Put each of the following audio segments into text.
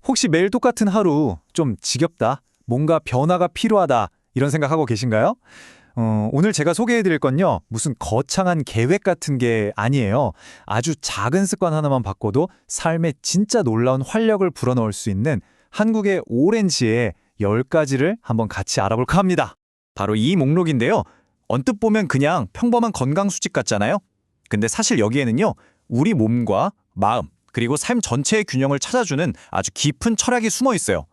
혹시 매일 똑같은 하루 좀 지겹다, 뭔가 변화가 필요하다 이런 생각하고 계신가요? 오늘 제가 소개해드릴 건요, 무슨 거창한 계획 같은 게 아니에요. 아주 작은 습관 하나만 바꿔도 삶에 진짜 놀라운 활력을 불어넣을 수 있는 한국의 오렌지의 10가지를 한번 같이 알아볼까 합니다. 바로 이 목록인데요. 언뜻 보면 그냥 평범한 건강 수칙 같잖아요. 근데 사실 여기에는요, 우리 몸과 마음, 그리고 삶 전체의 균형을 찾아주는 아주 깊은 철학이 숨어 있어요.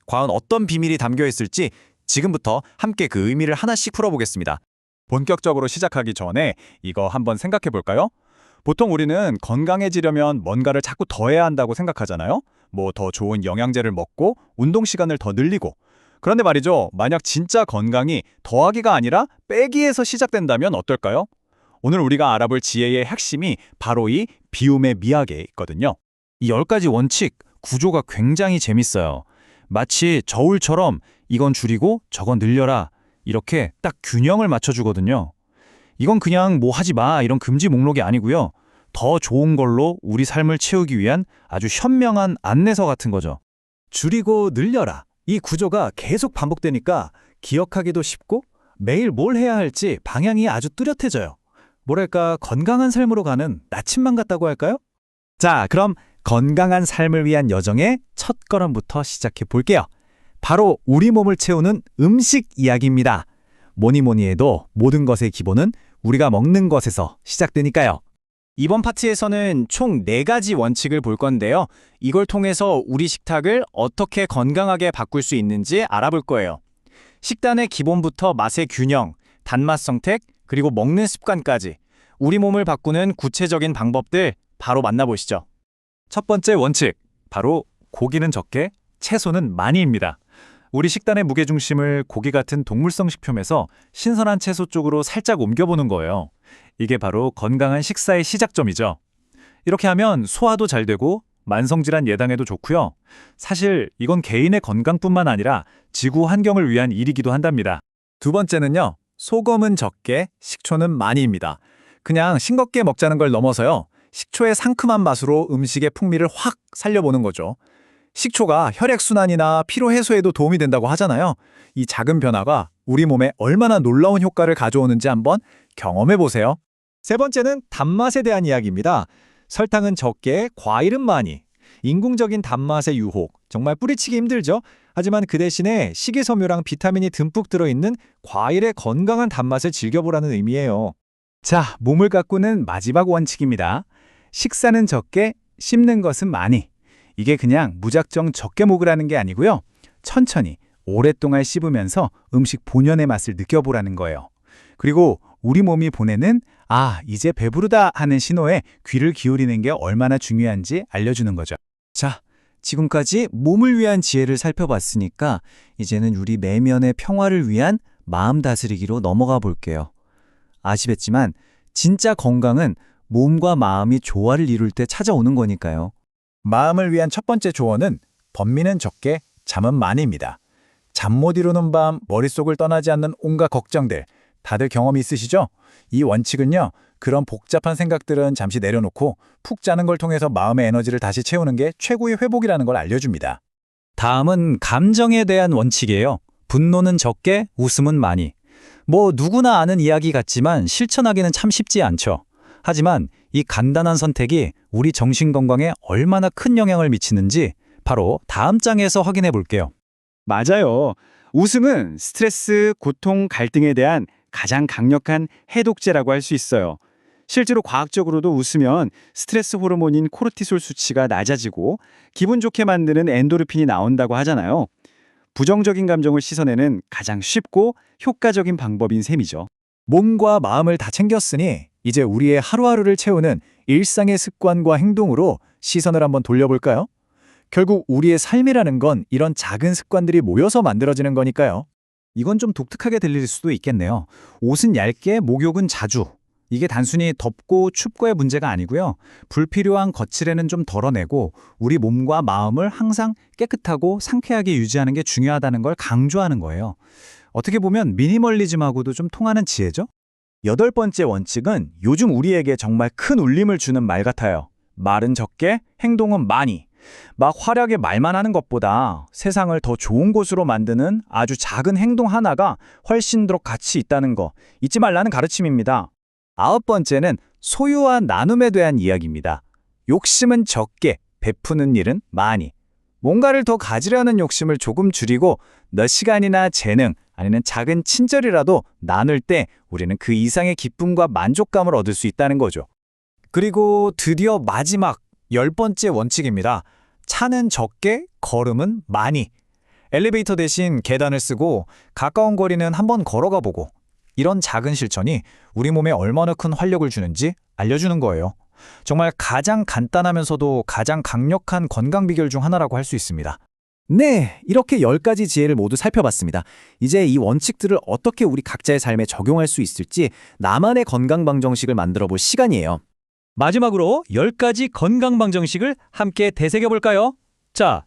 과연 어떤 비밀이 담겨 있을지 지금부터 함께 그 의미를 하나씩 풀어보겠습니다. 본격적으로 시작하기 전에 이거 한번 생각해 볼까요? 보통 우리는 건강해지려면 뭔가를 자꾸 더해야 한다고 생각하잖아요. 뭐 더 좋은 영양제를 먹고 운동 시간을 더 늘리고. 그런데 말이죠, 만약 진짜 건강이 더하기가 아니라 빼기에서 시작된다면 어떨까요? 오늘 우리가 알아볼 지혜의 핵심이 바로 이 비움의 미학에 있거든요. 이 10가지 원칙, 구조가 굉장히 재밌어요. 마치 저울처럼 이건 줄이고 저건 늘려라, 이렇게 딱 균형을 맞춰주거든요. 이건 그냥 뭐 하지 마 이런 금지 목록이 아니고요. 더 좋은 걸로 우리 삶을 채우기 위한 아주 현명한 안내서 같은 거죠. 줄이고 늘려라. 이 구조가 계속 반복되니까 기억하기도 쉽고 매일 뭘 해야 할지 방향이 아주 뚜렷해져요. 뭐랄까, 건강한 삶으로 가는 나침반 같다고 할까요? 자, 그럼 건강한 삶을 위한 여정의 첫 걸음부터 시작해 볼게요. 바로 우리 몸을 채우는 음식 이야기입니다. 뭐니 뭐니 해도 모든 것의 기본은 우리가 먹는 것에서 시작되니까요. 이번 파트에서는 총 4가지 원칙을 볼 건데요. 이걸 통해서 우리 식탁을 어떻게 건강하게 바꿀 수 있는지 알아볼 거예요. 식단의 기본부터 맛의 균형, 단맛 선택, 그리고 먹는 습관까지 우리 몸을 바꾸는 구체적인 방법들 바로 만나보시죠. 첫 번째 원칙, 바로 고기는 적게, 채소는 많이입니다. 우리 식단의 무게중심을 고기 같은 동물성 식품에서 신선한 채소 쪽으로 살짝 옮겨보는 거예요. 이게 바로 건강한 식사의 시작점이죠. 이렇게 하면 소화도 잘 되고 만성질환 예방에도 좋고요. 사실 이건 개인의 건강뿐만 아니라 지구 환경을 위한 일이기도 한답니다. 두 번째는요, 소금은 적게, 식초는 많이입니다. 그냥 싱겁게 먹자는 걸 넘어서요, 식초의 상큼한 맛으로 음식의 풍미를 확 살려보는 거죠. 식초가 혈액순환이나 피로 해소에도 도움이 된다고 하잖아요. 이 작은 변화가 우리 몸에 얼마나 놀라운 효과를 가져오는지 한번 경험해 보세요. 세 번째는 단맛에 대한 이야기입니다. 설탕은 적게, 과일은 많이. 인공적인 단맛의 유혹, 정말 뿌리치기 힘들죠? 하지만 그 대신에 식이섬유랑 비타민이 듬뿍 들어있는 과일의 건강한 단맛을 즐겨보라는 의미예요. 자, 몸을 가꾸는 마지막 원칙입니다. 식사는 적게, 씹는 것은 많이. 이게 그냥 무작정 적게 먹으라는 게 아니고요. 천천히, 오랫동안 씹으면서 음식 본연의 맛을 느껴보라는 거예요. 그리고 우리 몸이 보내는 이제 배부르다 하는 신호에 귀를 기울이는 게 얼마나 중요한지 알려주는 거죠. 자, 지금까지 몸을 위한 지혜를 살펴봤으니까 이제는 우리 내면의 평화를 위한 마음 다스리기로 넘어가 볼게요. 아시겠지만 진짜 건강은 몸과 마음이 조화를 이룰 때 찾아오는 거니까요. 마음을 위한 첫 번째 조언은 번미는 적게, 잠은 많이입니다. 잠 못 이루는 밤, 머릿속을 떠나지 않는 온갖 걱정들, 다들 경험이 있으시죠? 이 원칙은요, 그런 복잡한 생각들은 잠시 내려놓고 푹 자는 걸 통해서 마음의 에너지를 다시 채우는 게 최고의 회복이라는 걸 알려줍니다. 다음은 감정에 대한 원칙이에요. 분노는 적게, 웃음은 많이. 뭐 누구나 아는 이야기 같지만 실천하기는 참 쉽지 않죠. 하지만 이 간단한 선택이 우리 정신 건강에 얼마나 큰 영향을 미치는지 바로 다음 장에서 확인해 볼게요. 맞아요. 웃음은 스트레스, 고통, 갈등에 대한 가장 강력한 해독제라고 할 수 있어요. 실제로 과학적으로도 웃으면 스트레스 호르몬인 코르티솔 수치가 낮아지고 기분 좋게 만드는 엔도르핀이 나온다고 하잖아요. 부정적인 감정을 씻어내는 가장 쉽고 효과적인 방법인 셈이죠. 몸과 마음을 다 챙겼으니 이제 우리의 하루하루를 채우는 일상의 습관과 행동으로 시선을 한번 돌려볼까요? 결국 우리의 삶이라는 건 이런 작은 습관들이 모여서 만들어지는 거니까요. 이건 좀 독특하게 들릴 수도 있겠네요. 옷은 얇게, 목욕은 자주. 이게 단순히 덥고 춥고의 문제가 아니고요. 불필요한 거칠에는 좀 덜어내고 우리 몸과 마음을 항상 깨끗하고 상쾌하게 유지하는 게 중요하다는 걸 강조하는 거예요. 어떻게 보면 미니멀리즘하고도 좀 통하는 지혜죠? 8번째 원칙은 요즘 우리에게 정말 큰 울림을 주는 말 같아요. 말은 적게, 행동은 많이. 막 화려하게 말만 하는 것보다 세상을 더 좋은 곳으로 만드는 아주 작은 행동 하나가 훨씬 더 가치 있다는 거 잊지 말라는 가르침입니다. 9번째는 소유와 나눔에 대한 이야기입니다. 욕심은 적게, 베푸는 일은 많이. 뭔가를 더 가지려는 욕심을 조금 줄이고 너 시간이나 재능, 아니면 작은 친절이라도 나눌 때 우리는 그 이상의 기쁨과 만족감을 얻을 수 있다는 거죠. 그리고 드디어 마지막 10번째 원칙입니다. 차는 적게, 걸음은 많이. 엘리베이터 대신 계단을 쓰고 가까운 거리는 한번 걸어가 보고 이런 작은 실천이 우리 몸에 얼마나 큰 활력을 주는지 알려주는 거예요. 정말 가장 간단하면서도 가장 강력한 건강 비결 중 하나라고 할 수 있습니다. 네, 이렇게 10가지 지혜를 모두 살펴봤습니다. 이제 이 원칙들을 어떻게 우리 각자의 삶에 적용할 수 있을지 나만의 건강 방정식을 만들어 볼 시간이에요. 마지막으로 10가지 건강 방정식을 함께 되새겨 볼까요? 자,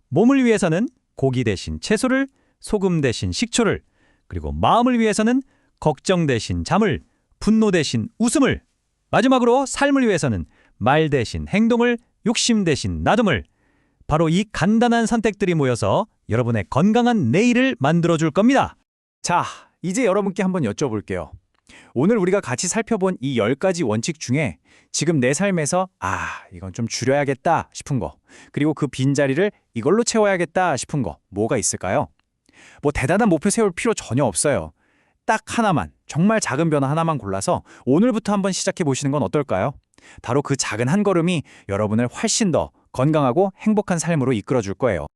몸을 위해서는 고기 대신 채소를, 소금 대신 식초를, 그리고 마음을 위해서는 걱정 대신 잠을, 분노 대신 웃음을, 마지막으로 삶을 위해서는 말 대신 행동을, 욕심 대신 나눔을. 바로 이 간단한 선택들이 모여서 여러분의 건강한 내일을 만들어줄 겁니다. 자, 이제 여러분께 한번 여쭤볼게요. 오늘 우리가 같이 살펴본 이 10가지 원칙 중에 지금 내 삶에서 이건 좀 줄여야겠다 싶은 거, 그리고 그 빈자리를 이걸로 채워야겠다 싶은 거 뭐가 있을까요? 뭐 대단한 목표 세울 필요 전혀 없어요. 딱 하나만, 정말 작은 변화 하나만 골라서 오늘부터 한번 시작해 보시는 건 어떨까요? 바로 그 작은 한 걸음이 여러분을 훨씬 더 건강하고 행복한 삶으로 이끌어 줄 거예요.